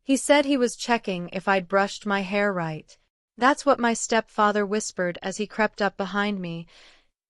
He said he was checking if I'd brushed my hair right. That's what my stepfather whispered as he crept up behind me,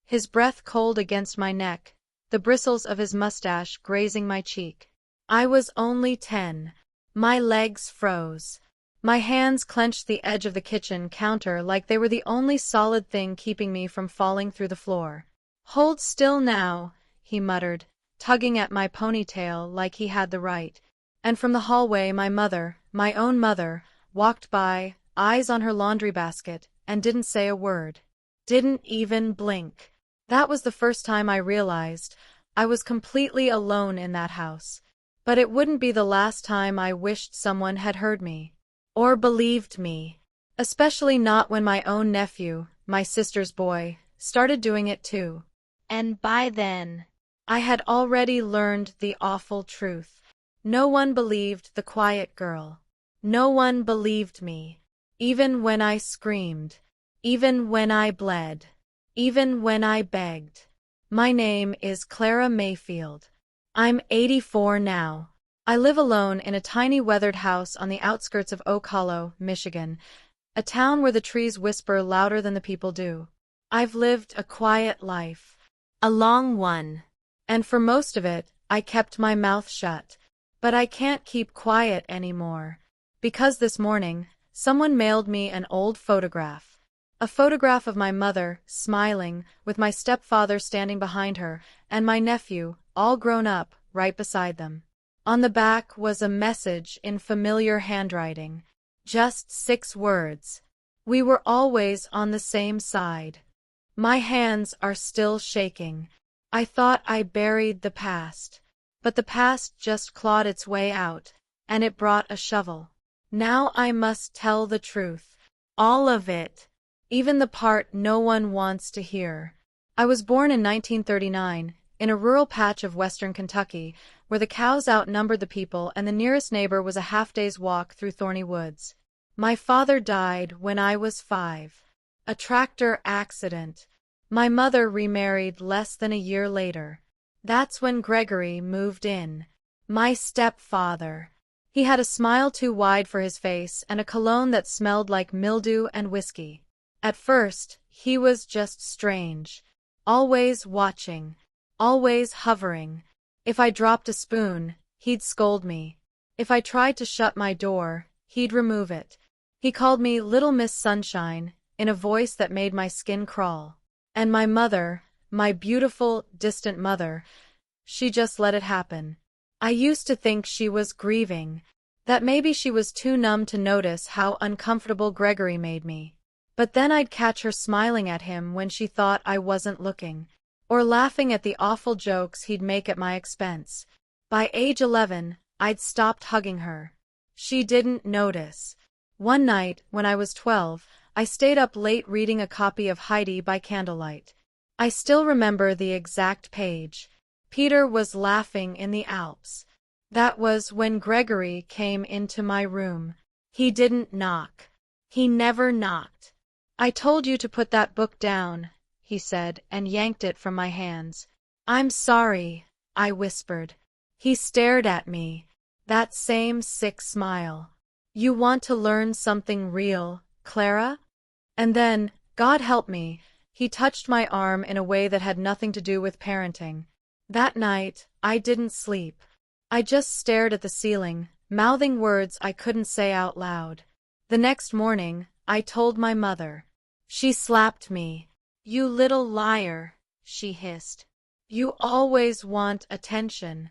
his breath cold against my neck, the bristles of his mustache grazing my cheek. I was only 10. My legs froze. My hands clenched the edge of the kitchen counter like they were the only solid thing keeping me from falling through the floor. "Hold still now," he muttered, tugging at my ponytail like he had the right. And from the hallway my mother, my own mother, walked by, eyes on her laundry basket, and didn't say a word. Didn't even blink. That was the first time I realized I was completely alone in that house. But it wouldn't be the last time I wished someone had heard me. Or believed me. Especially not when my own nephew, my sister's boy, started doing it too. And by then, I had already learned the awful truth. No one believed the quiet girl. No one believed me. Even when I screamed. Even when I bled. Even when I begged. My name is Clara Mayfield. I'm 84 now. I live alone in a tiny weathered house on the outskirts of Oak Hollow, Michigan, a town where the trees whisper louder than the people do. I've lived a quiet life. A long one. And for most of it, I kept my mouth shut. But I can't keep quiet anymore. Because this morning, someone mailed me an old photograph. A photograph of my mother, smiling, with my stepfather standing behind her, and my nephew, all grown up, right beside them. On the back was a message in familiar handwriting. Just 6 words. We were always on the same side. My hands are still shaking. I thought I buried the past. But the past just clawed its way out, and it brought a shovel. Now I must tell the truth. All of it. Even the part no one wants to hear. I was born in 1939, in a rural patch of western Kentucky, where the cows outnumbered the people and the nearest neighbor was a half-day's walk through thorny woods. My father died when I was 5. A tractor accident. My mother remarried less than a year later. That's when Gregory moved in. My stepfather. He had a smile too wide for his face and a cologne that smelled like mildew and whiskey. At first, he was just strange. Always watching. Always hovering. If I dropped a spoon, he'd scold me. If I tried to shut my door, he'd remove it. He called me Little Miss Sunshine, in a voice that made my skin crawl. And my mother, my beautiful, distant mother, she just let it happen. I used to think she was grieving, that maybe she was too numb to notice how uncomfortable Gregory made me. But then I'd catch her smiling at him when she thought I wasn't looking, or laughing at the awful jokes he'd make at my expense. By age 11, I'd stopped hugging her. She didn't notice. One night, when I was 12, I stayed up late reading a copy of Heidi by candlelight. I still remember the exact page. Peter was laughing in the Alps. That was when Gregory came into my room. He didn't knock. He never knocked. "I told you to put that book down," he said, and yanked it from my hands. "I'm sorry," I whispered. He stared at me. That same sick smile. "You want to learn something real, Clara?" And then, God help me, he touched my arm in a way that had nothing to do with parenting. That night, I didn't sleep. I just stared at the ceiling, mouthing words I couldn't say out loud. The next morning, I told my mother. She slapped me. "You little liar," she hissed. "You always want attention."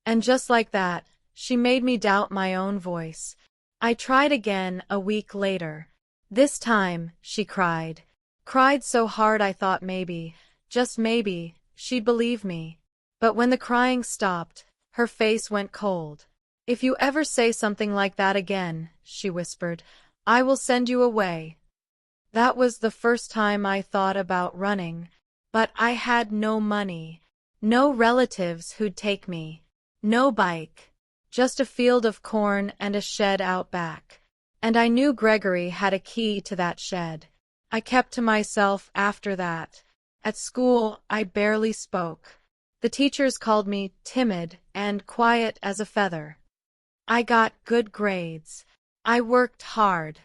And just like that, she made me doubt my own voice. I tried again a week later. This time, she cried. Cried so hard I thought maybe, just maybe, she'd believe me. But when the crying stopped, her face went cold. "If you ever say something like that again," she whispered, "I will send you away." That was the first time I thought about running. But I had no money. No relatives who'd take me. No bike. Just a field of corn and a shed out back. And I knew Gregory had a key to that shed. I kept to myself after that. At school, I barely spoke. The teachers called me timid and quiet as a feather. I got good grades. I worked hard.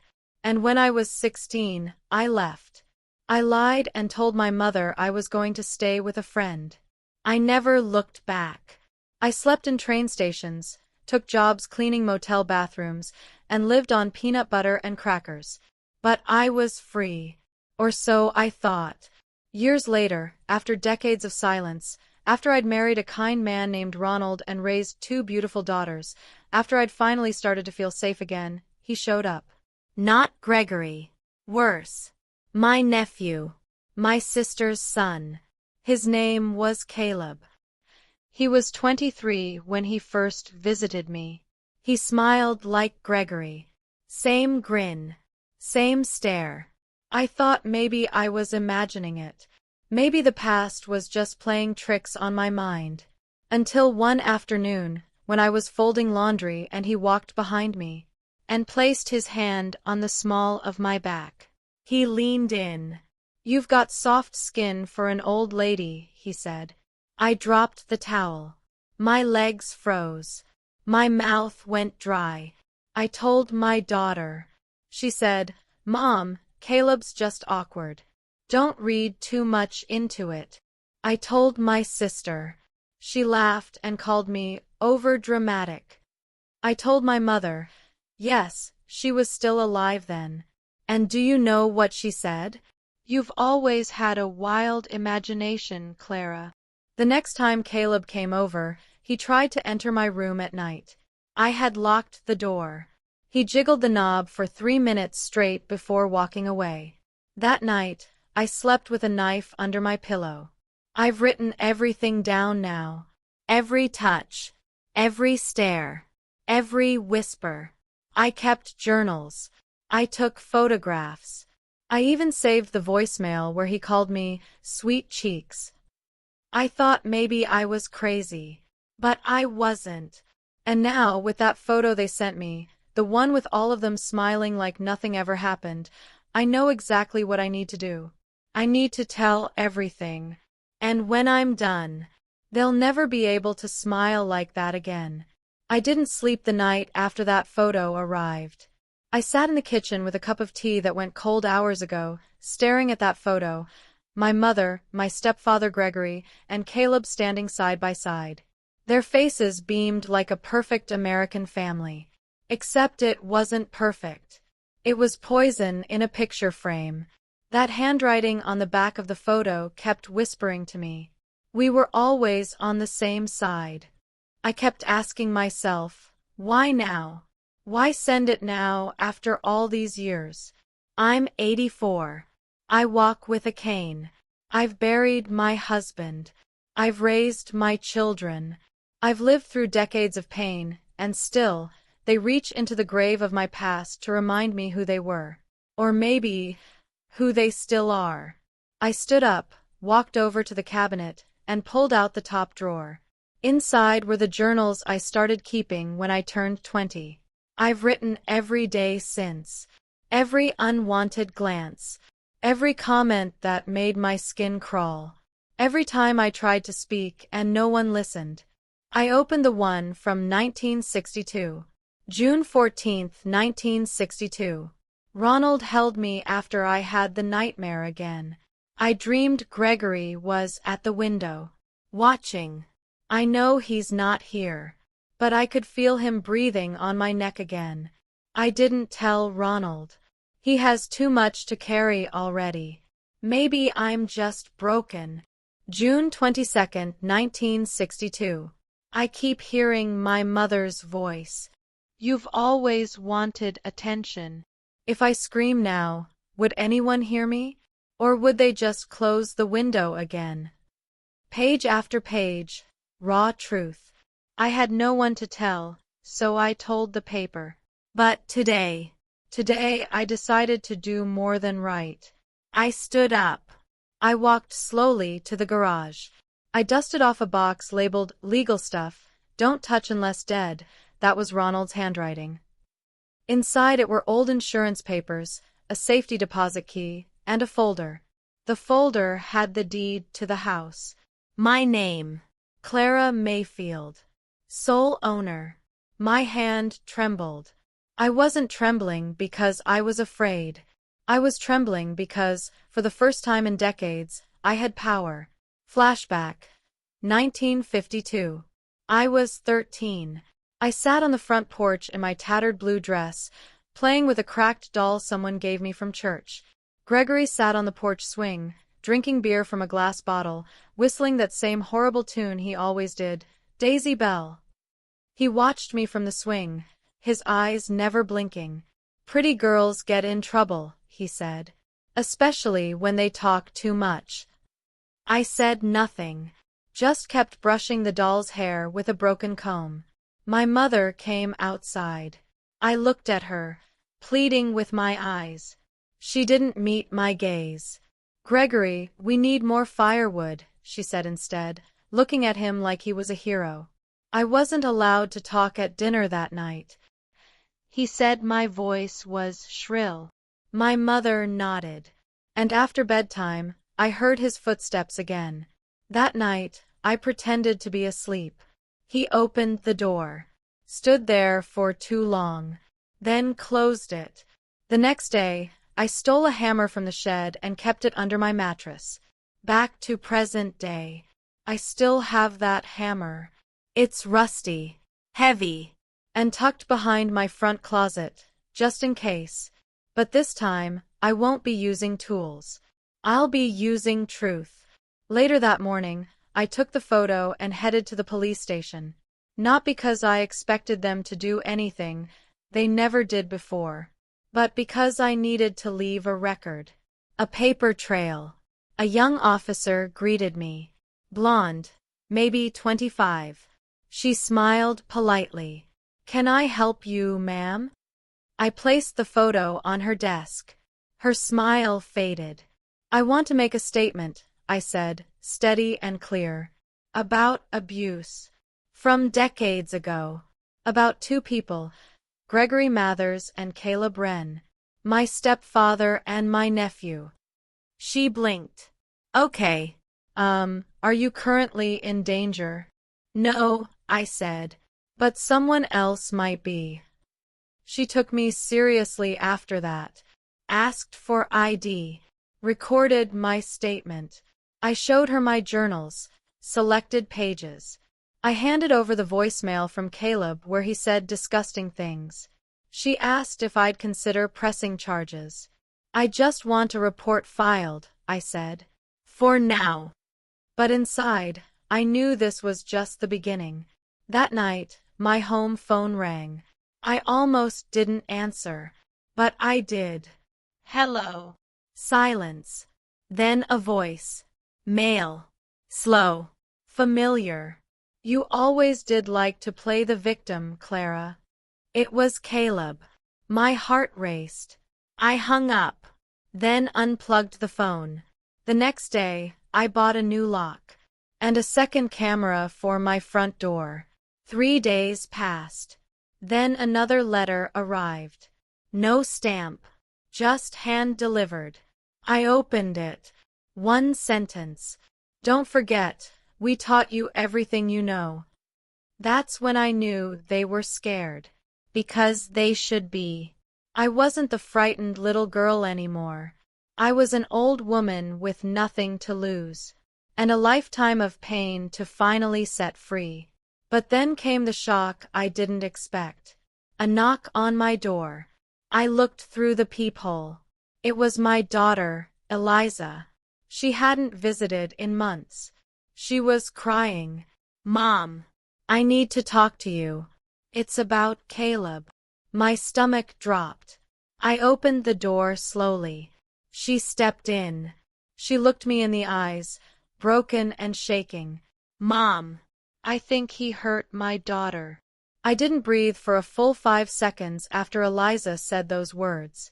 And when I was 16, I left. I lied and told my mother I was going to stay with a friend. I never looked back. I slept in train stations, took jobs cleaning motel bathrooms, and lived on peanut butter and crackers. But I was free. Or so I thought. Years later, after decades of silence, after I'd married a kind man named Ronald and raised two beautiful daughters, after I'd finally started to feel safe again, he showed up. Not Gregory. Worse. My nephew. My sister's son. His name was Caleb. He was 23 when he first visited me. He smiled like Gregory. Same grin. Same stare. I thought maybe I was imagining it. Maybe the past was just playing tricks on my mind. Until one afternoon, when I was folding laundry and he walked behind me and placed his hand on the small of my back. He leaned in. "You've got soft skin for an old lady," he said. I dropped the towel. My legs froze. My mouth went dry. I told my daughter. She said, "Mom, Caleb's just awkward. Don't read too much into it." I told my sister. She laughed and called me overdramatic. I told my mother. Yes, she was still alive then. And do you know what she said? "You've always had a wild imagination, Clara." The next time Caleb came over, he tried to enter my room at night. I had locked the door. He jiggled the knob for 3 minutes straight before walking away. That night, I slept with a knife under my pillow. I've written everything down now. Every touch. Every stare. Every whisper. I kept journals. I took photographs. I even saved the voicemail where he called me sweet cheeks. I thought maybe I was crazy. But I wasn't. And now, with that photo they sent me, the one with all of them smiling like nothing ever happened, I know exactly what I need to do. I need to tell everything. And when I'm done, they'll never be able to smile like that again. I didn't sleep the night after that photo arrived. I sat in the kitchen with a cup of tea that went cold hours ago, staring at that photo, my mother, my stepfather Gregory, and Caleb standing side by side. Their faces beamed like a perfect American family. Except it wasn't perfect. It was poison in a picture frame. That handwriting on the back of the photo kept whispering to me. We were always on the same side. I kept asking myself, why now? Why send it now after all these years? I'm 84. I walk with a cane. I've buried my husband. I've raised my children. I've lived through decades of pain, and still, they reach into the grave of my past to remind me who they were. Or maybe, who they still are. I stood up, walked over to the cabinet, and pulled out the top drawer. Inside were the journals I started keeping when I turned 20. I've written every day since. Every unwanted glance. Every comment that made my skin crawl. Every time I tried to speak and no one listened. I opened the one from 1962. June 14, 1962. Ronald held me after I had the nightmare again. I dreamed Gregory was at the window, watching. I know he's not here, but I could feel him breathing on my neck again. I didn't tell Ronald. He has too much to carry already. Maybe I'm just broken. June 22, 1962. I keep hearing my mother's voice. You've always wanted attention. If I scream now, would anyone hear me? Or would they just close the window again? Page after page. Raw truth. I had no one to tell, so I told the paper. But today I decided to do more than write. I stood up. I walked slowly to the garage. I dusted off a box labeled legal stuff, don't touch unless dead. That was Ronald's handwriting. Inside it were old insurance papers, a safety deposit key, and a folder. The folder had the deed to the house. My name. Clara Mayfield. Sole owner. My hand trembled. I wasn't trembling because I was afraid. I was trembling because, for the first time in decades, I had power. Flashback. 1952. I was 13. I sat on the front porch in my tattered blue dress, playing with a cracked doll someone gave me from church. Gregory sat on the porch swing, drinking beer from a glass bottle, whistling that same horrible tune he always did, Daisy Bell. He watched me from the swing, his eyes never blinking. Pretty girls get in trouble, he said. Especially when they talk too much. I said nothing, just kept brushing the doll's hair with a broken comb. My mother came outside. I looked at her, pleading with my eyes. She didn't meet my gaze. Gregory, we need more firewood, she said instead, looking at him like he was a hero. I wasn't allowed to talk at dinner that night. He said my voice was shrill. My mother nodded. And after bedtime, I heard his footsteps again. That night, I pretended to be asleep. He opened the door, stood there for too long, then closed it. The next day, I stole a hammer from the shed and kept it under my mattress. Back to present day. I still have that hammer. It's rusty, heavy, and tucked behind my front closet, just in case. But this time, I won't be using tools. I'll be using truth. Later that morning, I took the photo and headed to the police station. Not because I expected them to do anything they never did before, but because I needed to leave a record. A paper trail. A young officer greeted me. Blonde, maybe 25. She smiled politely. "Can I help you, ma'am?" I placed the photo on her desk. Her smile faded. "I want to make a statement," I said, steady and clear. "About abuse. From decades ago. About two people, Gregory Mathers and Caleb Wren. My stepfather and my nephew." She blinked. "Okay. Are you currently in danger?" "No," I said. "But someone else might be." She took me seriously after that. Asked for ID. Recorded my statement. I showed her my journals, selected pages. I handed over the voicemail from Caleb where he said disgusting things. She asked if I'd consider pressing charges. "I just want a report filed," I said. "For now." But inside, I knew this was just the beginning. That night, my home phone rang. I almost didn't answer, but I did. "Hello." Silence. Then a voice. Male. Slow. Familiar. "You always did like to play the victim, Clara." It was Caleb. My heart raced. I hung up, then unplugged the phone. The next day, I bought a new lock and a second camera for my front door. 3 days passed. Then another letter arrived. No stamp, just hand-delivered. I opened it. One sentence. "Don't forget, we taught you everything you know." That's when I knew they were scared. Because they should be. I wasn't the frightened little girl anymore. I was an old woman with nothing to lose. And a lifetime of pain to finally set free. But then came the shock I didn't expect. A knock on my door. I looked through the peephole. It was my daughter, Eliza. She hadn't visited in months. She was crying. "Mom, I need to talk to you. It's about Caleb." My stomach dropped. I opened the door slowly. She stepped in. She looked me in the eyes, broken and shaking. "Mom, I think he hurt my daughter." I didn't breathe for a full 5 seconds after Eliza said those words.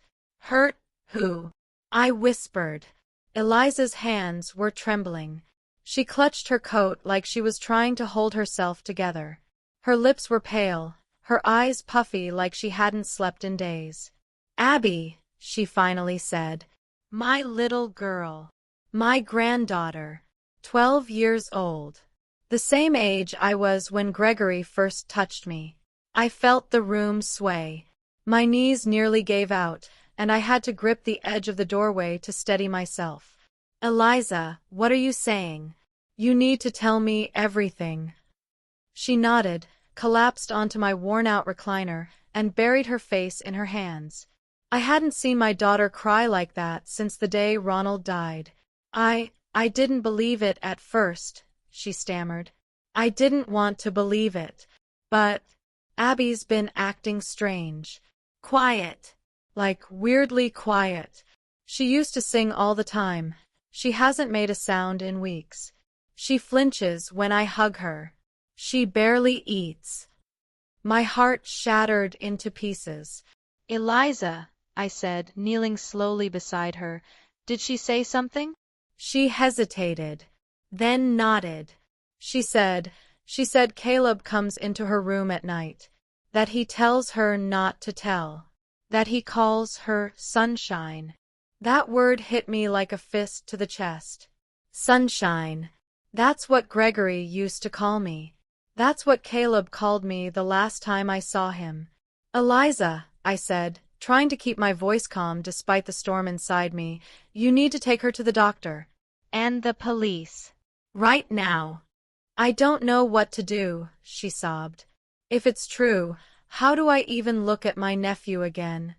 "Hurt who?" I whispered. Eliza's hands were trembling. She clutched her coat like she was trying to hold herself together. Her lips were pale, her eyes puffy like she hadn't slept in days. "Abby," she finally said. "My little girl. My granddaughter. 12 years old. The same age I was when Gregory first touched me." I felt the room sway. My knees nearly gave out, and I had to grip the edge of the doorway to steady myself. Eliza, what are you saying? You need to tell me everything. She nodded, collapsed onto my worn-out recliner, and buried her face in her hands. I hadn't seen my daughter cry like that since the day Ronald died. I didn't believe it at first, she stammered. I didn't want to believe it. But Abby's been acting strange. Quiet. Like weirdly quiet. She used to sing all the time. She hasn't made a sound in weeks. She flinches when I hug her. She barely eats. My heart shattered into pieces. Eliza, I said, kneeling slowly beside her. Did she say something? She hesitated, then nodded. She said Caleb comes into her room at night, that he tells her not to tell, that he calls her Sunshine. That word hit me like a fist to the chest. Sunshine. That's what Gregory used to call me. That's what Caleb called me the last time I saw him. Eliza, I said, trying to keep my voice calm despite the storm inside me, you need to take her to the doctor. And the police. Right now. I don't know what to do, she sobbed. If it's true, how do I even look at my nephew again?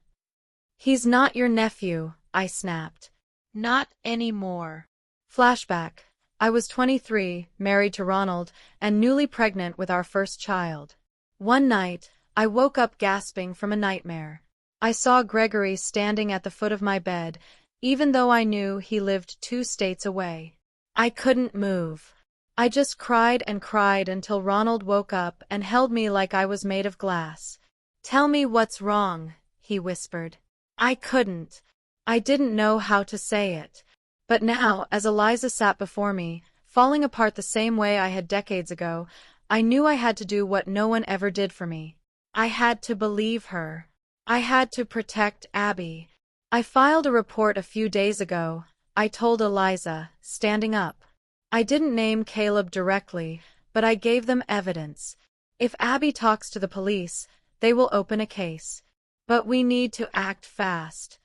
He's not your nephew, I snapped. Not anymore. Flashback. I was 23, married to Ronald, and newly pregnant with our first child. One night, I woke up gasping from a nightmare. I saw Gregory standing at the foot of my bed, even though I knew he lived 2 states away. I couldn't move. I just cried and cried until Ronald woke up and held me like I was made of glass. Tell me what's wrong, he whispered. I couldn't. I didn't know how to say it. But now, as Eliza sat before me, falling apart the same way I had decades ago, I knew I had to do what no one ever did for me. I had to believe her. I had to protect Abby. I filed a report a few days ago, I told Eliza, standing up. I didn't name Caleb directly, but I gave them evidence. If Abby talks to the police, they will open a case. But we need to act fast.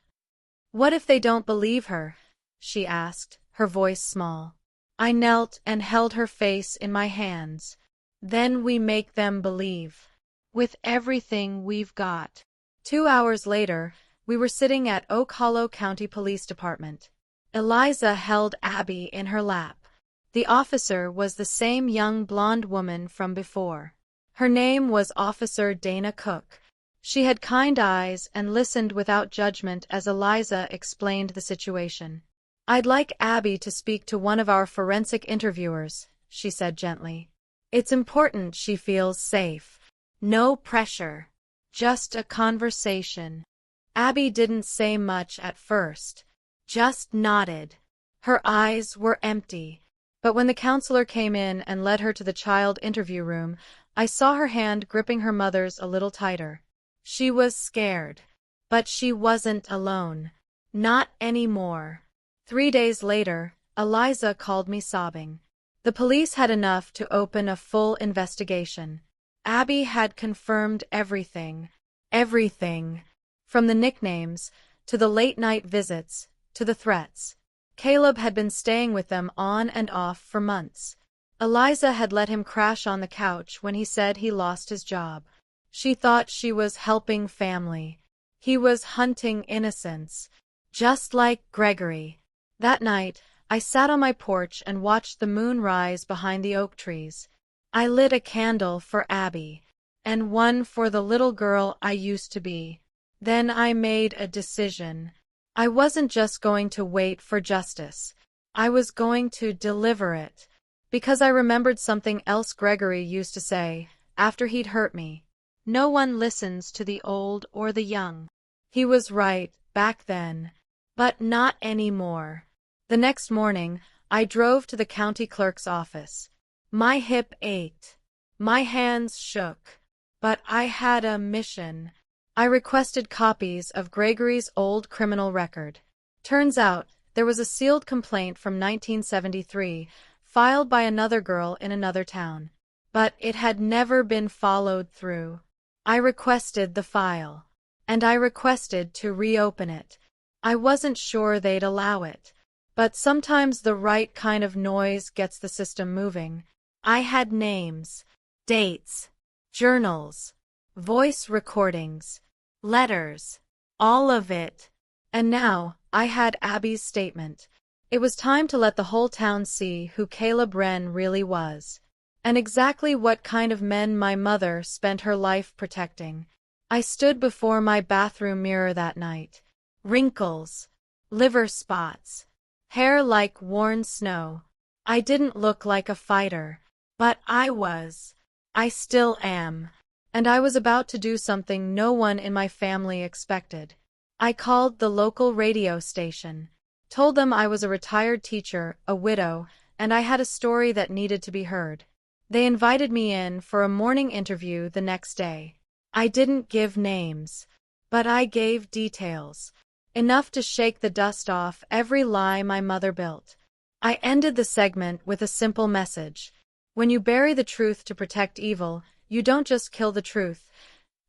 What if they don't believe her? She asked, her voice small. I knelt and held her face in my hands. Then we make them believe. With everything we've got. 2 hours later, we were sitting at Oak Hollow County Police Department. Eliza held Abby in her lap. The officer was the same young blonde woman from before. Her name was Officer Dana Cook. She had kind eyes and listened without judgment as Eliza explained the situation. I'd like Abby to speak to one of our forensic interviewers, she said gently. It's important she feels safe. No pressure. Just a conversation. Abby didn't say much at first. Just nodded. Her eyes were empty. But when the counselor came in and led her to the child interview room, I saw her hand gripping her mother's a little tighter. She was scared. But she wasn't alone. Not anymore. 3 days later, Eliza called me sobbing. The police had enough to open a full investigation. Abby had confirmed everything. Everything. From the nicknames, to the late-night visits, to the threats. Caleb had been staying with them on and off for months. Eliza had let him crash on the couch when he said he lost his job. She thought she was helping family. He was hunting innocence. Just like Gregory. That night, I sat on my porch and watched the moon rise behind the oak trees. I lit a candle for Abby, and one for the little girl I used to be. Then I made a decision. I wasn't just going to wait for justice. I was going to deliver it. Because I remembered something else Gregory used to say, after he'd hurt me. No one listens to the old or the young. He was right, back then. But not anymore. The next morning, I drove to the county clerk's office. My hip ached. My hands shook. But I had a mission. I requested copies of Gregory's old criminal record. Turns out, there was a sealed complaint from 1973, filed by another girl in another town. But it had never been followed through. I requested the file. And I requested to reopen it. I wasn't sure they'd allow it. But sometimes the right kind of noise gets the system moving. I had names, dates, journals, voice recordings, letters, all of it. And now, I had Abby's statement. It was time to let the whole town see who Caleb Wren really was, and exactly what kind of men my mother spent her life protecting. I stood before my bathroom mirror that night. Wrinkles, liver spots, hair like worn snow. I didn't look like a fighter, but I was. I still am. And I was about to do something no one in my family expected. I called the local radio station, told them I was a retired teacher, a widow, and I had a story that needed to be heard. They invited me in for a morning interview the next day. I didn't give names, but I gave details, enough to shake the dust off every lie my mother built. I ended the segment with a simple message. When you bury the truth to protect evil, you don't just kill the truth,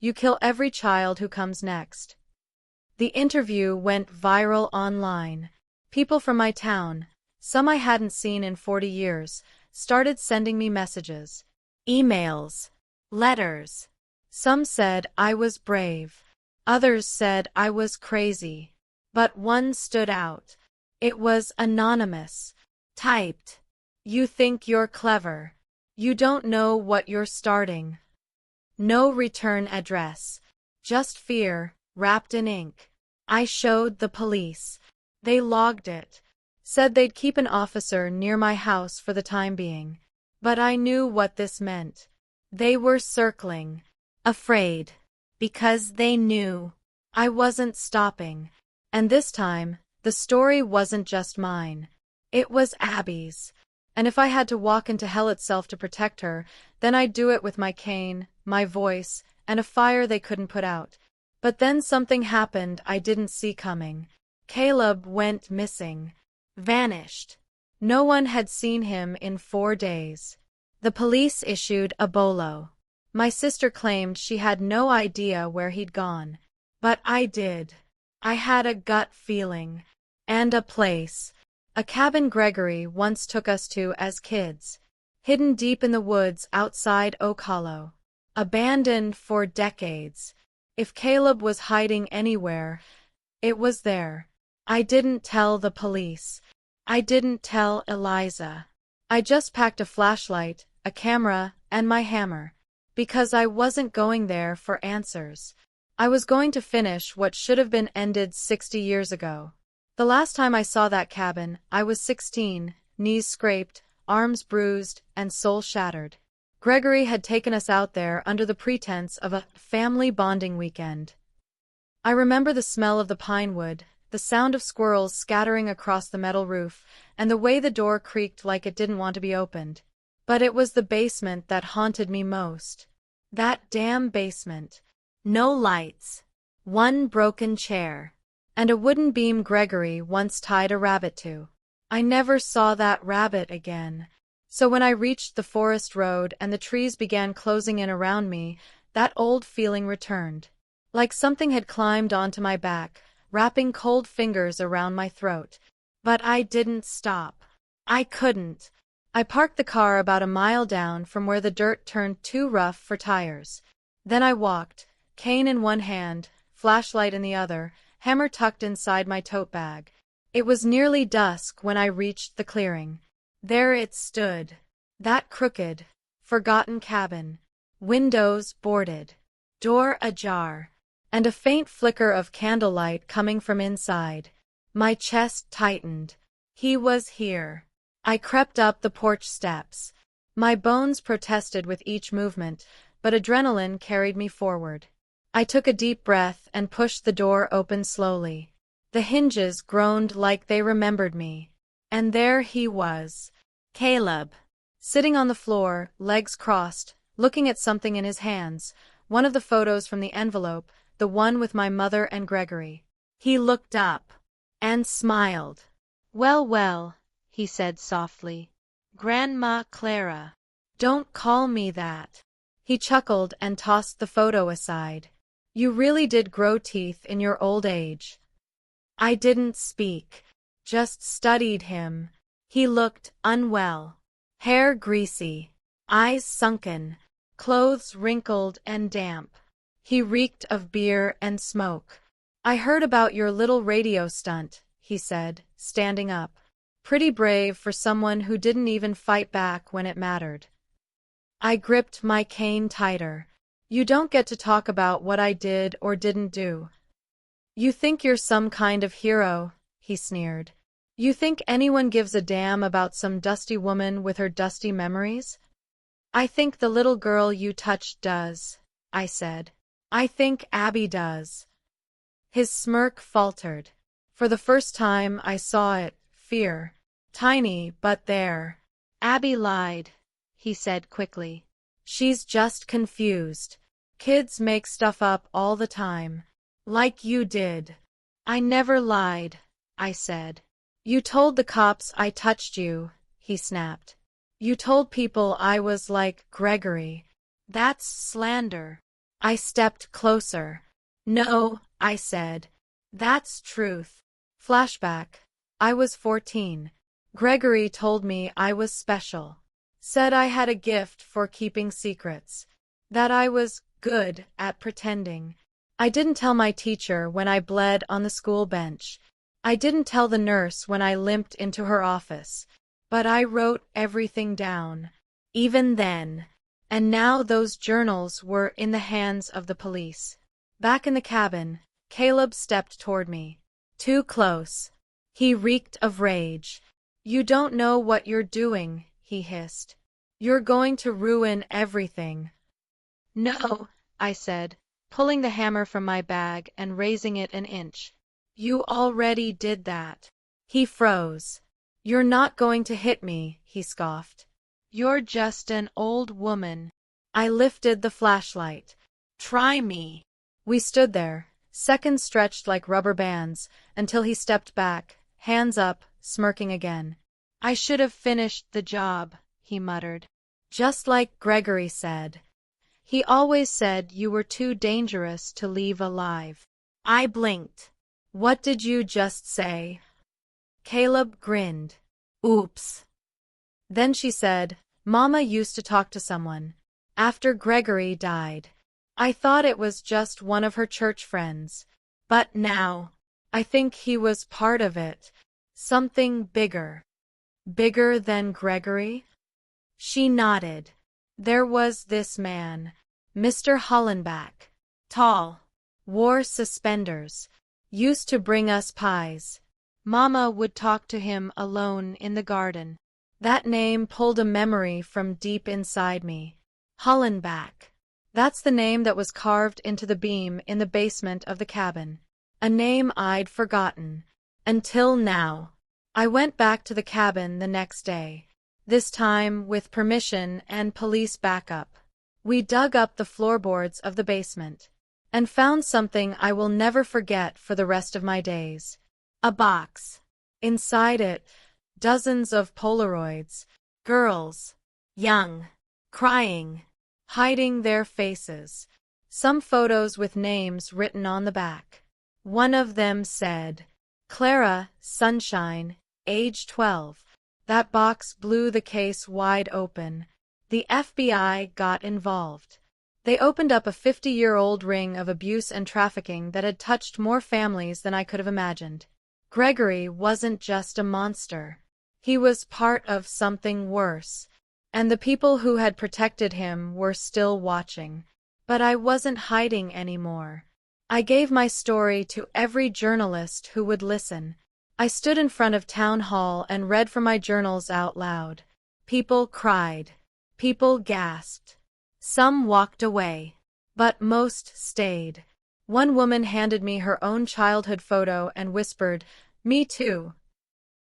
you kill every child who comes next. The interview went viral online. People from my town, some I hadn't seen in 40 years, started sending me messages, emails, letters. Some said I was brave. Others said I was crazy. But one stood out. It was anonymous. Typed. You think you're clever. You don't know what you're starting. No return address. Just fear, wrapped in ink. I showed the police. They logged it. Said they'd keep an officer near my house for the time being. But I knew what this meant. They were circling. Afraid. Because they knew. I wasn't stopping. And this time, the story wasn't just mine. It was Abby's. And if I had to walk into hell itself to protect her, then I'd do it with my cane, my voice, and a fire they couldn't put out. But then something happened I didn't see coming. Caleb went missing. Vanished. No one had seen him in 4 days. The police issued a bolo. My sister claimed she had no idea where he'd gone. But I did. I had a gut feeling. And a place. A cabin Gregory once took us to as kids. Hidden deep in the woods outside Oak Hollow. Abandoned for decades. If Caleb was hiding anywhere, it was there. I didn't tell the police. I didn't tell Eliza. I just packed a flashlight, a camera, and my hammer. Because I wasn't going there for answers. I was going to finish what should have been ended 60 years ago. The last time I saw that cabin, I was 16, knees scraped, arms bruised, and soul shattered. Gregory had taken us out there under the pretense of a family bonding weekend. I remember the smell of the pine wood, the sound of squirrels scattering across the metal roof, and the way the door creaked like it didn't want to be opened. But it was the basement that haunted me most. That damn basement. No lights. One broken chair. And a wooden beam Gregory once tied a rabbit to. I never saw that rabbit again. So when I reached the forest road and the trees began closing in around me, that old feeling returned. Like something had climbed onto my back, wrapping cold fingers around my throat. But I didn't stop. I couldn't. I parked the car about a mile down from where the dirt turned too rough for tires. Then I walked, cane in one hand, flashlight in the other, hammer tucked inside my tote bag. It was nearly dusk when I reached the clearing. There it stood. That crooked, forgotten cabin. Windows boarded. Door ajar. And a faint flicker of candlelight coming from inside. My chest tightened. He was here. I crept up the porch steps. My bones protested with each movement, but adrenaline carried me forward. I took a deep breath and pushed the door open slowly. The hinges groaned like they remembered me. And there he was. Caleb. Sitting on the floor, legs crossed, looking at something in his hands, one of the photos from the envelope, the one with my mother and Gregory. He looked up. And smiled. "Well, well," he said softly. "Grandma Clara. Don't call me that. He chuckled and tossed the photo aside. You really did grow teeth in your old age. I didn't speak, just studied him. He looked unwell. Hair greasy, eyes sunken, clothes wrinkled and damp. He reeked of beer and smoke. I heard about your little radio stunt, he said, standing up. Pretty brave for someone who didn't even fight back when it mattered. I gripped my cane tighter. You don't get to talk about what I did or didn't do. You think you're some kind of hero, he sneered. You think anyone gives a damn about some dusty woman with her dusty memories? I think the little girl you touched does, I said. I think Abby does. His smirk faltered. For the first time I saw it, fear. Tiny, but there. Abby lied, he said quickly. She's just confused. Kids make stuff up all the time. Like you did. I never lied, I said. You told the cops I touched you, he snapped. You told people I was like Gregory. That's slander. I stepped closer. No, I said. That's truth. Flashback. I was 14. Gregory told me I was special. Said I had a gift for keeping secrets. That I was good at pretending. I didn't tell my teacher when I bled on the school bench. I didn't tell the nurse when I limped into her office. But I wrote everything down. Even then. And now those journals were in the hands of the police. Back in the cabin, Caleb stepped toward me. Too close. He reeked of rage. You don't know what you're doing, he hissed. You're going to ruin everything. No, I said, pulling the hammer from my bag and raising it an inch. You already did that. He froze. You're not going to hit me, he scoffed. You're just an old woman. I lifted the flashlight. Try me. We stood there, seconds stretched like rubber bands, until he stepped back, hands up, smirking again. I should have finished the job, he muttered. Just like Gregory said. He always said you were too dangerous to leave alive. I blinked. What did you just say? Caleb grinned. Oops. Then she said, Mama used to talk to someone. After Gregory died. I thought it was just one of her church friends. But now, I think he was part of it. Something bigger. Bigger than Gregory? She nodded. There was this man, Mr. Hollenbach. Tall. Wore suspenders. Used to bring us pies. Mama would talk to him alone in the garden. That name pulled a memory from deep inside me. Hollenbach. That's the name that was carved into the beam in the basement of the cabin. A name I'd forgotten. Until now. I went back to the cabin the next day. This time with permission and police backup. We dug up the floorboards of the basement. And found something I will never forget for the rest of my days. A box. Inside it, dozens of Polaroids. Girls. Young. Crying. Hiding their faces. Some photos with names written on the back. One of them said, Clara, Sunshine, age 12. That box blew the case wide open. The FBI got involved. They opened up a 50-year-old ring of abuse and trafficking that had touched more families than I could have imagined. Gregory wasn't just a monster. He was part of something worse. And the people who had protected him were still watching. But I wasn't hiding anymore. I gave my story to every journalist who would listen. I stood in front of town hall and read from my journals out loud. People cried. People gasped. Some walked away. But most stayed. One woman handed me her own childhood photo and whispered, "Me too."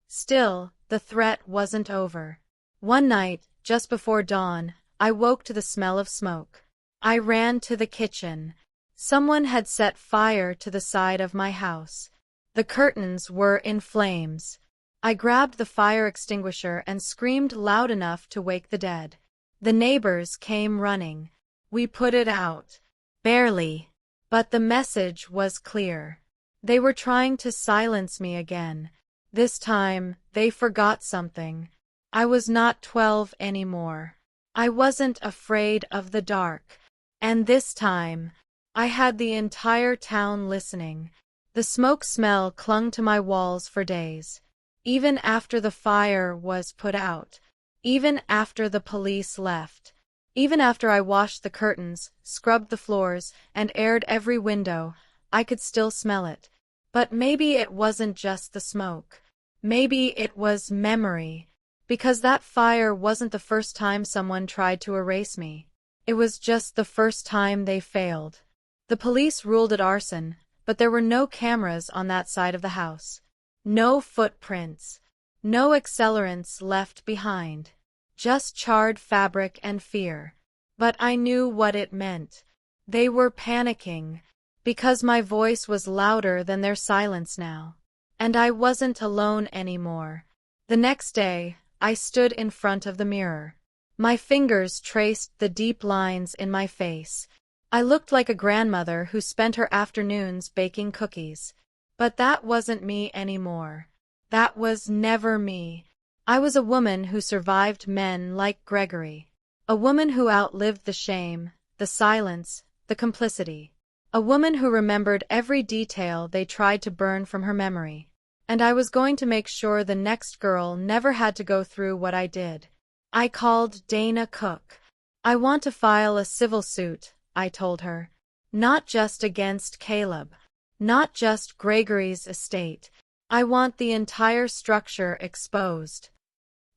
Still, the threat wasn't over. One night, just before dawn, I woke to the smell of smoke. I ran to the kitchen. Someone had set fire to the side of my house. The curtains were in flames. I grabbed the fire extinguisher and screamed loud enough to wake the dead. The neighbors came running. We put it out. Barely. But the message was clear. They were trying to silence me again. This time, they forgot something. I was not 12 anymore. I wasn't afraid of the dark. And this time, I had the entire town listening. The smoke smell clung to my walls for days. Even after the fire was put out. Even after the police left. Even after I washed the curtains, scrubbed the floors, and aired every window, I could still smell it. But maybe it wasn't just the smoke. Maybe it was memory. Because that fire wasn't the first time someone tried to erase me. It was just the first time they failed. The police ruled it arson, but there were no cameras on that side of the house. No footprints. No accelerants left behind. Just charred fabric and fear. But I knew what it meant. They were panicking. Because my voice was louder than their silence now. And I wasn't alone anymore. The next day, I stood in front of the mirror. My fingers traced the deep lines in my face. I looked like a grandmother who spent her afternoons baking cookies. But that wasn't me anymore. That was never me. I was a woman who survived men like Gregory. A woman who outlived the shame, the silence, the complicity. A woman who remembered every detail they tried to burn from her memory. And I was going to make sure the next girl never had to go through what I did. I called Dana Cook. I want to file a civil suit, I told her. Not just against Caleb. Not just Gregory's estate. I want the entire structure exposed.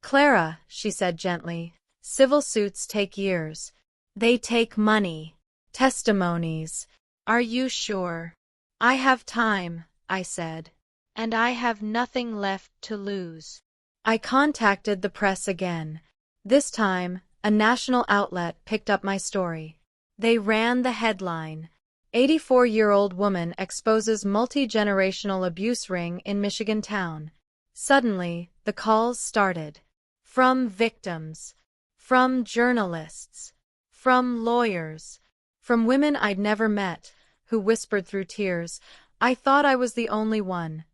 Clara, she said gently, civil suits take years. They take money. Testimonies. Are you sure? I have time, I said. And I have nothing left to lose. I contacted the press again. This time, a national outlet picked up my story. They ran the headline. 84-year-old woman exposes multi-generational abuse ring in Michigan town. Suddenly, the calls started. From victims. From journalists. From lawyers. From women I'd never met, who whispered through tears, I thought I was the only one.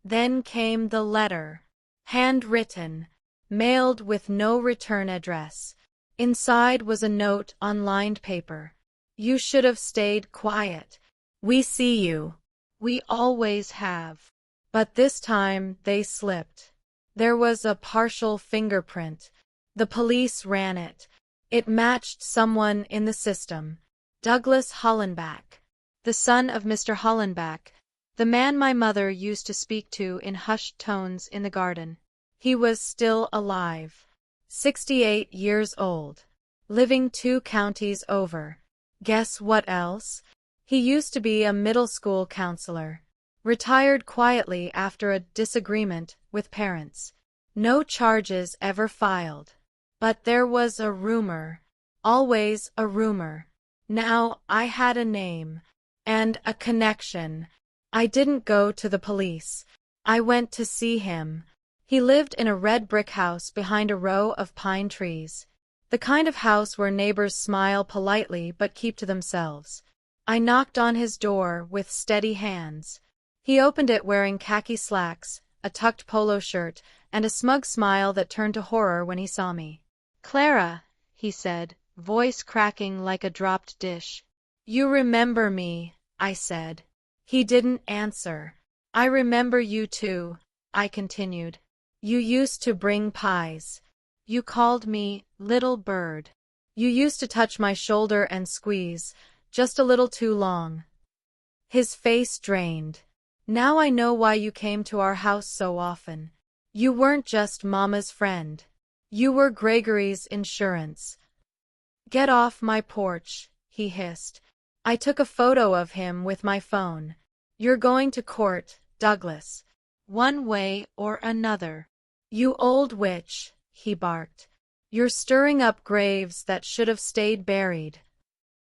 Then came the letter. Handwritten. Mailed with no return address. Inside was a note on lined paper. You should have stayed quiet. We see you. We always have. But this time they slipped. There was a partial fingerprint. The police ran it. It matched someone in the system. Douglas Hollenbach. The son of Mr. Hollenbach. The man my mother used to speak to in hushed tones in the garden. He was still alive. 68 years old. Living 2 counties over. Guess what else? He used to be a middle school counselor. Retired quietly after a disagreement with parents. No charges ever filed. But there was a rumor. Always a rumor. Now I had a name. And a connection. I didn't go to the police. I went to see him. He lived in a red brick house behind a row of pine trees. The kind of house where neighbors smile politely but keep to themselves. I knocked on his door with steady hands. He opened it wearing khaki slacks, a tucked polo shirt, and a smug smile that turned to horror when he saw me. Clara, he said, voice cracking like a dropped dish. You remember me, I said. He didn't answer. I remember you too, I continued. You used to bring pies. You called me little bird. You used to touch my shoulder and squeeze, just a little too long. His face drained. Now I know why you came to our house so often. You weren't just Mama's friend. You were Gregory's insurance. Get off my porch, he hissed. I took a photo of him with my phone. You're going to court, Douglas. One way or another. You old witch, he barked. You're stirring up graves that should have stayed buried.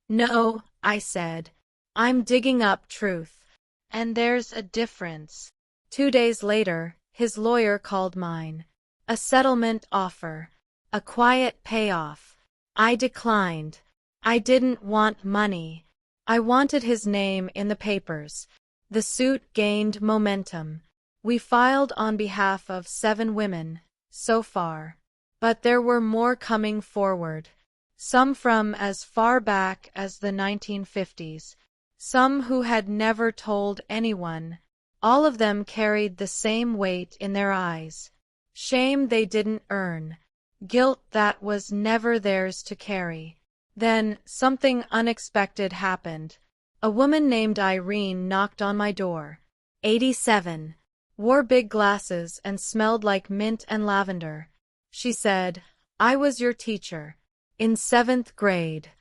No, I said. I'm digging up truth. And there's a difference. 2 days later, his lawyer called mine. A settlement offer. A quiet payoff. I declined. I didn't want money. I wanted his name in the papers. The suit gained momentum. We filed on behalf of 7 women, so far. But there were more coming forward. Some from as far back as the 1950s. Some who had never told anyone. All of them carried the same weight in their eyes. Shame they didn't earn. Guilt that was never theirs to carry. Then, something unexpected happened. A woman named Irene knocked on my door. 87. Wore big glasses and smelled like mint and lavender. She said, "I was your teacher. In 7th grade."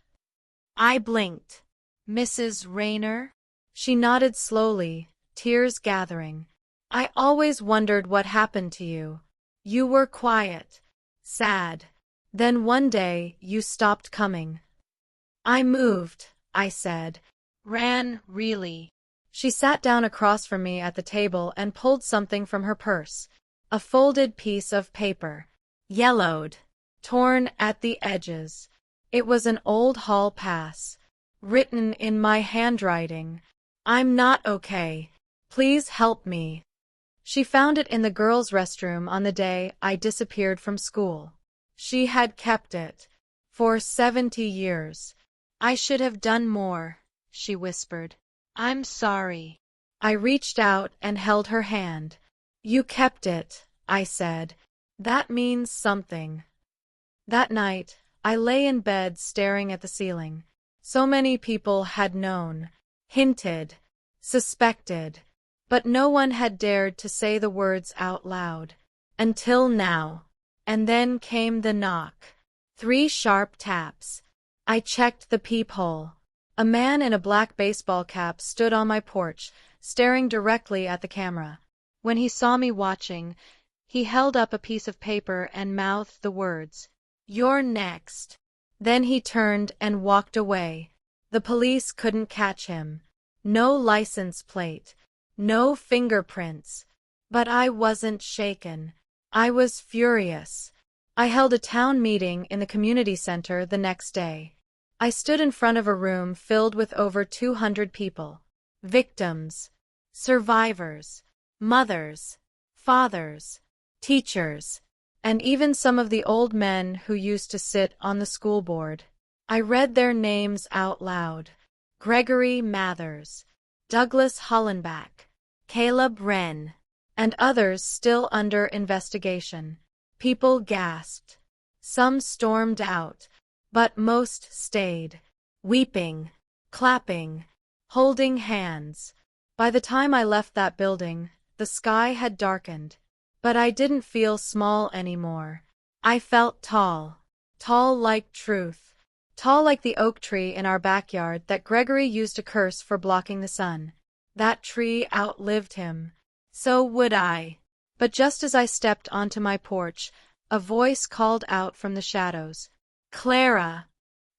I blinked. "Mrs. Rayner?" She nodded slowly, tears gathering. "I always wondered what happened to you. You were quiet, sad. Then one day you stopped coming." "I moved," I said. "Ran, really." She sat down across from me at the table and pulled something from her purse. A folded piece of paper. Yellowed. Torn at the edges. It was an old hall pass. Written in my handwriting. "I'm not okay. Please help me." She found it in the girls' restroom on the day I disappeared from school. She had kept it. For 70 years. "I should have done more," she whispered. "I'm sorry." I reached out and held her hand. "You kept it," I said. "That means something." That night, I lay in bed staring at the ceiling. So many people had known, hinted, suspected, but no one had dared to say the words out loud. Until now. And then came the knock. 3 sharp taps. I checked the peephole. A man in a black baseball cap stood on my porch, staring directly at the camera. When he saw me watching, he held up a piece of paper and mouthed the words, "You're next." Then he turned and walked away. The police couldn't catch him. No license plate. No fingerprints. But I wasn't shaken. I was furious. I held a town meeting in the community center the next day. I stood in front of a room filled with over 200 people. Victims. Survivors. Mothers. Fathers. Teachers. And even some of the old men who used to sit on the school board. I read their names out loud. Gregory Mathers. Douglas Hollenbach. Caleb Wren. And others still under investigation. People gasped. Some stormed out, but most stayed, weeping, clapping, holding hands. By the time I left that building, the sky had darkened. But I didn't feel small anymore. I felt tall. Tall like truth. Tall like the oak tree in our backyard that Gregory used to curse for blocking the sun. That tree outlived him. So would I. But just as I stepped onto my porch, a voice called out from the shadows. "Clara!"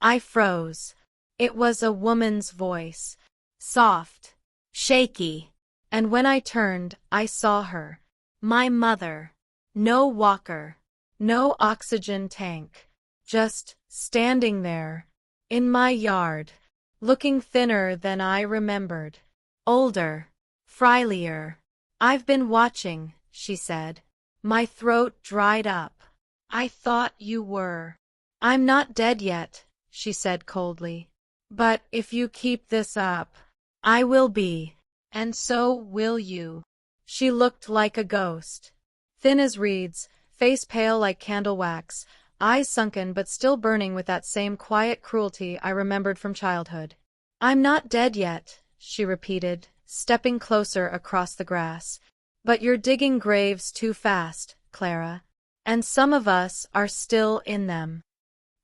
I froze. It was a woman's voice. Soft. Shaky. And when I turned, I saw her. My mother. No walker. No oxygen tank. Just standing there. In my yard. Looking thinner than I remembered. Older. Frielier. "I've been watching," she said. My throat dried up. "I thought you were." "I'm not dead yet," she said coldly. "But if you keep this up, I will be. And so will you." She looked like a ghost. Thin as reeds, face pale like candle wax, eyes sunken but still burning with that same quiet cruelty I remembered from childhood. "I'm not dead yet," she repeated, stepping closer across the grass. "But you're digging graves too fast, Clara. And some of us are still in them."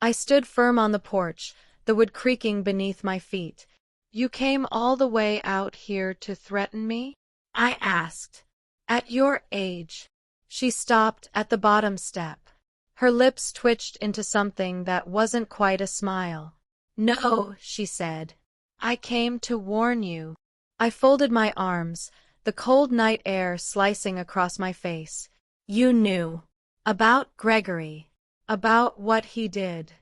I stood firm on the porch, the wood creaking beneath my feet. "You came all the way out here to threaten me?" I asked. "At your age." She stopped at the bottom step. Her lips twitched into something that wasn't quite a smile. "No," she said. "I came to warn you." I folded my arms, the cold night air slicing across my face. "You knew. About Gregory. About what he did.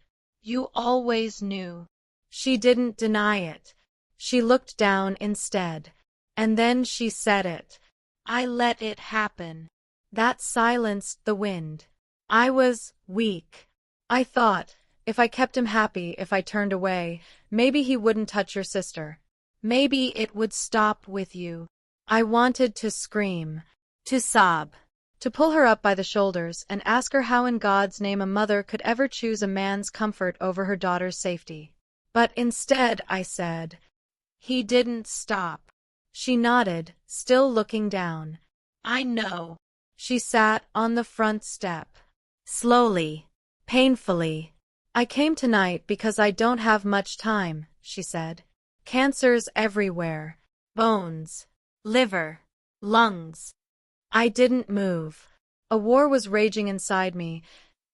You always knew." She didn't deny it. She looked down instead. And then she said it. I let it happen. That silenced the wind. I was weak. I thought, if I kept him happy, if I turned away, maybe he wouldn't touch your sister. Maybe it would stop with you. I wanted to scream, to sob, to pull her up by the shoulders and ask her how in God's name a mother could ever choose a man's comfort over her daughter's safety. But instead I said, he didn't stop. She nodded, still looking down. I know. She sat on the front step. Slowly, painfully. I came tonight because I don't have much time, she said. Cancers everywhere. Bones. Liver. Lungs. I didn't move. A war was raging inside me.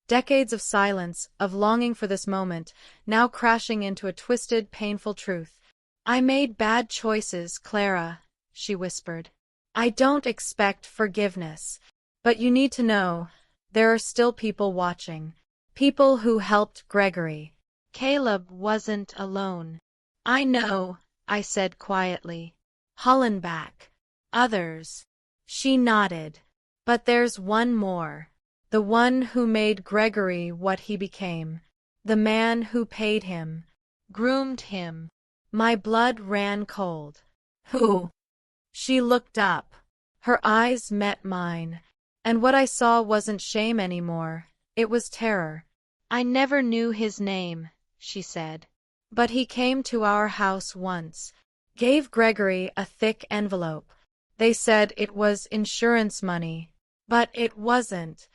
Decades of silence, of longing for this moment, now crashing into a twisted, painful truth. I made bad choices, Clara, she whispered. I don't expect forgiveness. But you need to know, there are still people watching. People who helped Gregory. Caleb wasn't alone. I know, I said quietly. Hollenbach. Others. She nodded. But there's one more. The one who made Gregory what he became. The man who paid him. Groomed him. My blood ran cold. Who? She looked up. Her eyes met mine. And what I saw wasn't shame anymore. It was terror. I never knew his name, she said. But he came to our house once. Gave Gregory a thick envelope. They said it was insurance money. But it wasn't.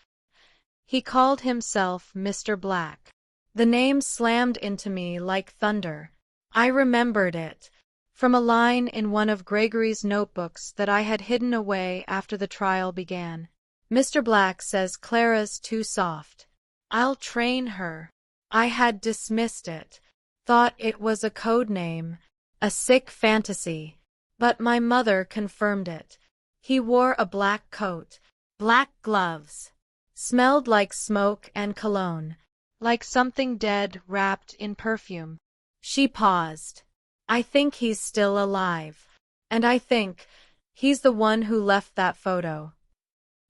He called himself Mr. Black. The name slammed into me like thunder. I remembered it. From a line in one of Gregory's notebooks that I had hidden away after the trial began. Mr. Black says Clara's too soft. I'll train her. I had dismissed it. Thought it was a code name. A sick fantasy. But my mother confirmed it. He wore a black coat. Black gloves. Smelled like smoke and cologne. Like something dead wrapped in perfume. She paused. I think he's still alive. And I think he's the one who left that photo.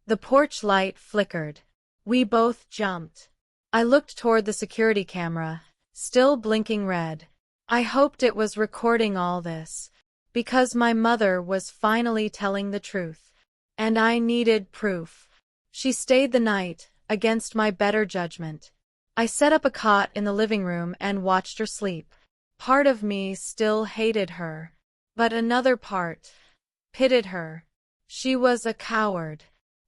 The porch light flickered. We both jumped. I looked toward the security camera, still blinking red. I hoped it was recording all this, because my mother was finally telling the truth. And I needed proof. She stayed the night, against my better judgment. I set up a cot in the living room and watched her sleep. Part of me still hated her, but another part pitied her. She was a coward,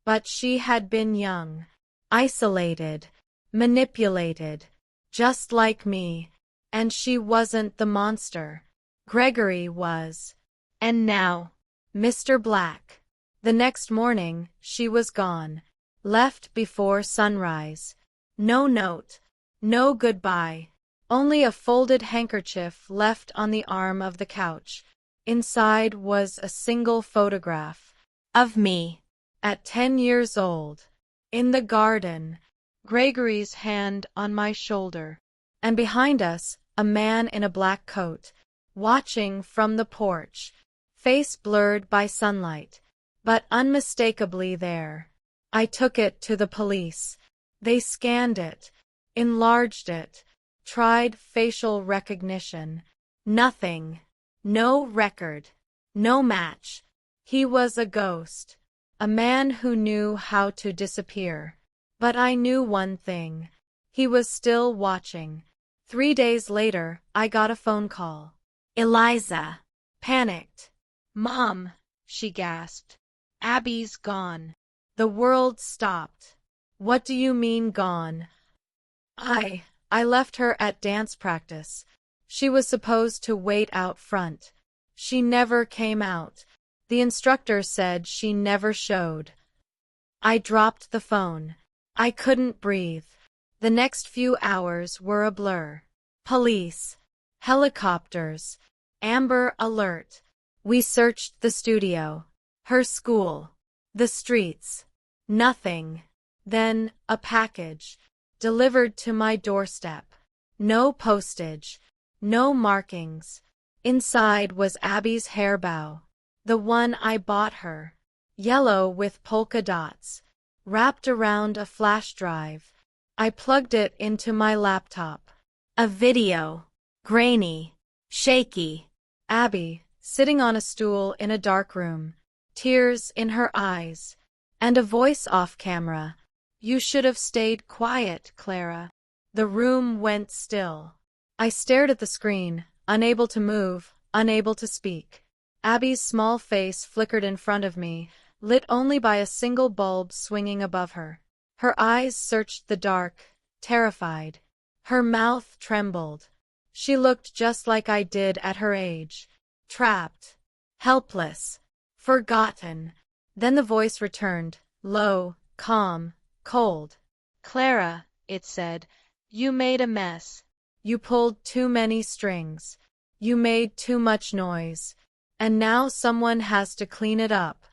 but she had been young, isolated, manipulated, just like me, and she wasn't the monster. Gregory was. And now, Mr. Black. The next morning, she was gone, left before sunrise. No note, no goodbye. Only a folded handkerchief left on the arm of the couch. Inside was a single photograph of me at 10 years old, in the garden, Gregory's hand on my shoulder, and behind us, a man in a black coat, watching from the porch, face blurred by sunlight, but unmistakably there. I took it to the police. They scanned it, enlarged it, tried facial recognition. Nothing. No record. No match. He was a ghost. A man who knew how to disappear. But I knew one thing. He was still watching. 3 days later, I got a phone call. Eliza. Panicked. Mom, she gasped. Abby's gone. The world stopped. What do you mean gone? I left her at dance practice. She was supposed to wait out front. She never came out. The instructor said she never showed. I dropped the phone. I couldn't breathe. The next few hours were a blur. Police. Helicopters. Amber Alert. We searched the studio. Her school. The streets. Nothing. Then, a package. Delivered to my doorstep. No postage. No markings. Inside was Abby's hair bow. The one I bought her. Yellow with polka dots. Wrapped around a flash drive. I plugged it into my laptop. A video. Grainy. Shaky. Abby, sitting on a stool in a dark room. Tears in her eyes. And a voice off camera. You should have stayed quiet, Clara. The room went still. I stared at the screen, unable to move, unable to speak. Abby's small face flickered in front of me, lit only by a single bulb swinging above her. Her eyes searched the dark, terrified. Her mouth trembled. She looked just like I did at her age. Trapped. Helpless. Forgotten. Then the voice returned, low, calm, cold. Clara, it said, you made a mess. You pulled too many strings. You made too much noise. And now someone has to clean it up.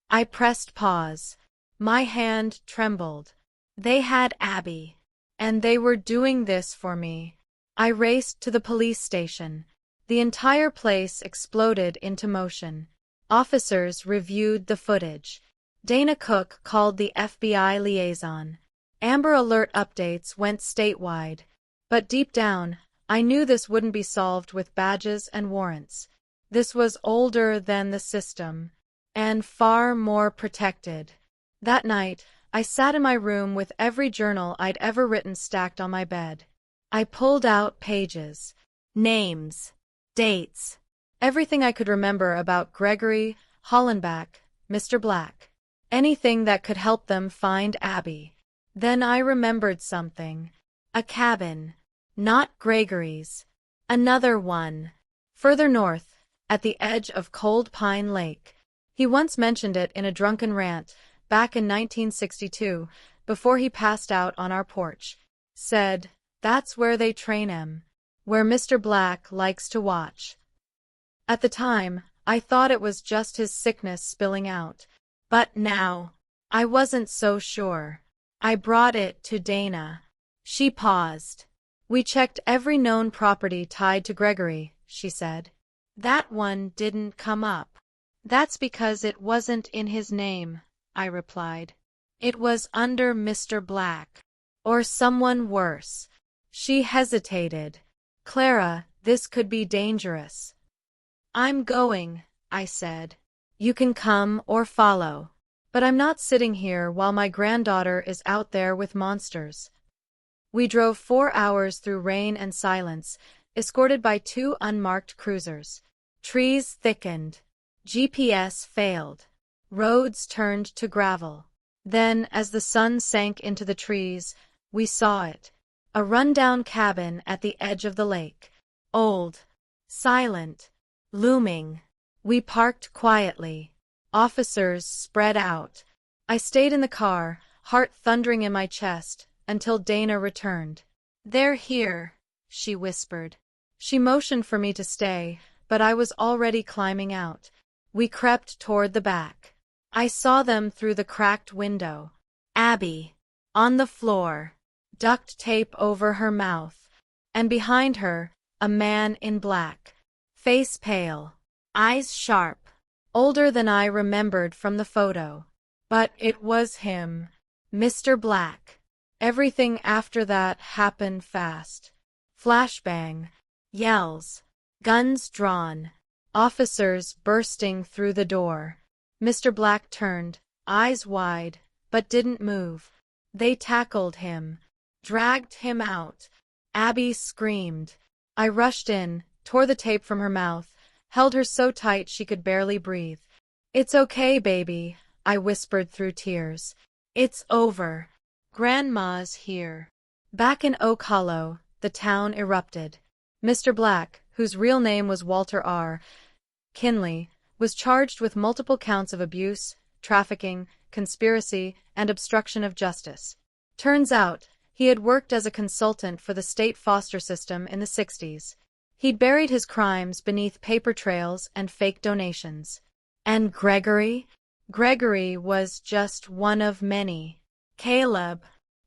I pressed pause. My hand trembled. They had Abby. And they were doing this for me. I raced to the police station. The entire place exploded into motion. Officers reviewed the footage. Dana Cook called the FBI liaison. Amber Alert updates went statewide. But deep down, I knew this wouldn't be solved with badges and warrants. This was older than the system. And far more protected. That night, I sat in my room with every journal I'd ever written stacked on my bed. I pulled out pages. Names. Dates. Everything I could remember about Gregory, Hollenbach, Mr. Black. Anything that could help them find Abby. Then I remembered something. A cabin. Not Gregory's. Another one. Further north, at the edge of Cold Pine Lake. He once mentioned it in a drunken rant, back in 1962, before he passed out on our porch. Said, that's where they train him. Where Mr. Black likes to watch. At the time, I thought it was just his sickness spilling out. But now, I wasn't so sure. I brought it to Dana. She paused. We checked every known property tied to Gregory, she said. That one didn't come up. That's because it wasn't in his name, I replied. It was under Mr. Black. Or someone worse. She hesitated. Clara, this could be dangerous. I'm going, I said. You can come or follow. But I'm not sitting here while my granddaughter is out there with monsters. We drove 4 hours through rain and silence, escorted by 2 unmarked cruisers. Trees thickened. GPS failed. Roads turned to gravel. Then, as the sun sank into the trees, we saw it. A rundown cabin at the edge of the lake. Old. Silent. Looming. We parked quietly. Officers spread out. I stayed in the car, heart thundering in my chest, until Dana returned. They're here, she whispered. She motioned for me to stay, but I was already climbing out. We crept toward the back. I saw them through the cracked window. Abby. On the floor. Duct tape over her mouth. And behind her, a man in black. Face pale. Eyes sharp. Older than I remembered from the photo. But it was him. Mr. Black. Everything after that happened fast. Flashbang. Yells. Guns drawn. Officers bursting through the door. Mr. Black turned, eyes wide, but didn't move. They tackled him. Dragged him out. Abby screamed. I rushed in, tore the tape from her mouth, held her so tight she could barely breathe. It's okay, baby, I whispered through tears. It's over. Grandma's here. Back in Oak Hollow, the town erupted. Mr. Black, whose real name was Walter R. Kinley, was charged with multiple counts of abuse, trafficking, conspiracy, and obstruction of justice. Turns out, he had worked as a consultant for the state foster system in the 60s. He'd buried his crimes beneath paper trails and fake donations. And Gregory? Gregory was just one of many. Caleb.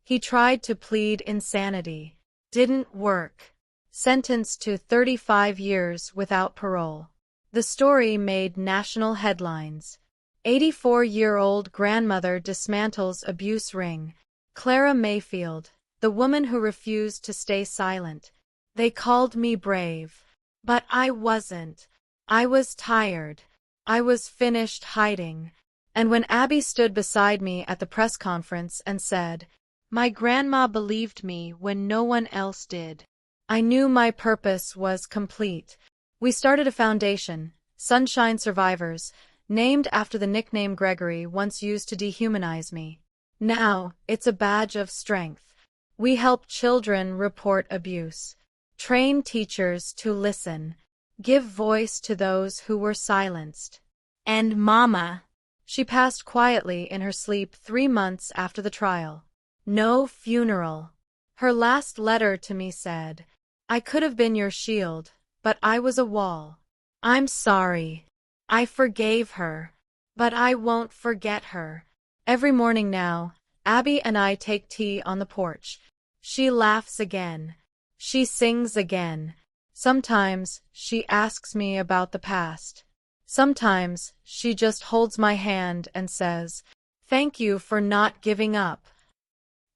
He tried to plead insanity. Didn't work. sentenced to 35 years without parole. The story made national headlines. 84-year-old grandmother dismantles abuse ring. Clara Mayfield, the woman who refused to stay silent. They called me brave. But I wasn't. I was tired. I was finished hiding. And when Abby stood beside me at the press conference and said, "My grandma believed me when no one else did," I knew my purpose was complete. We started a foundation, Sunshine Survivors, named after the nickname Gregory once used to dehumanize me. Now, it's a badge of strength. We help children report abuse, train teachers to listen, give voice to those who were silenced. And Mama, she passed quietly in her sleep 3 months after the trial. No funeral. Her last letter to me said, "I could have been your shield, but I was a wall. I'm sorry. I forgave her, but I won't forget her." Every morning now, Abby and I take tea on the porch. She laughs again. She sings again. Sometimes she asks me about the past. Sometimes she just holds my hand and says, "Thank you for not giving up."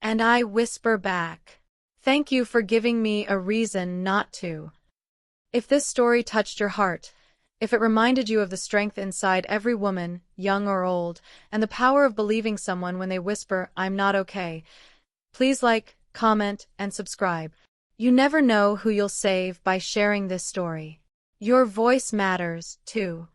And I whisper back, "Thank you for giving me a reason not to." If this story touched your heart, if it reminded you of the strength inside every woman, young or old, and the power of believing someone when they whisper, "I'm not okay," please like, comment, and subscribe. You never know who you'll save by sharing this story. Your voice matters, too.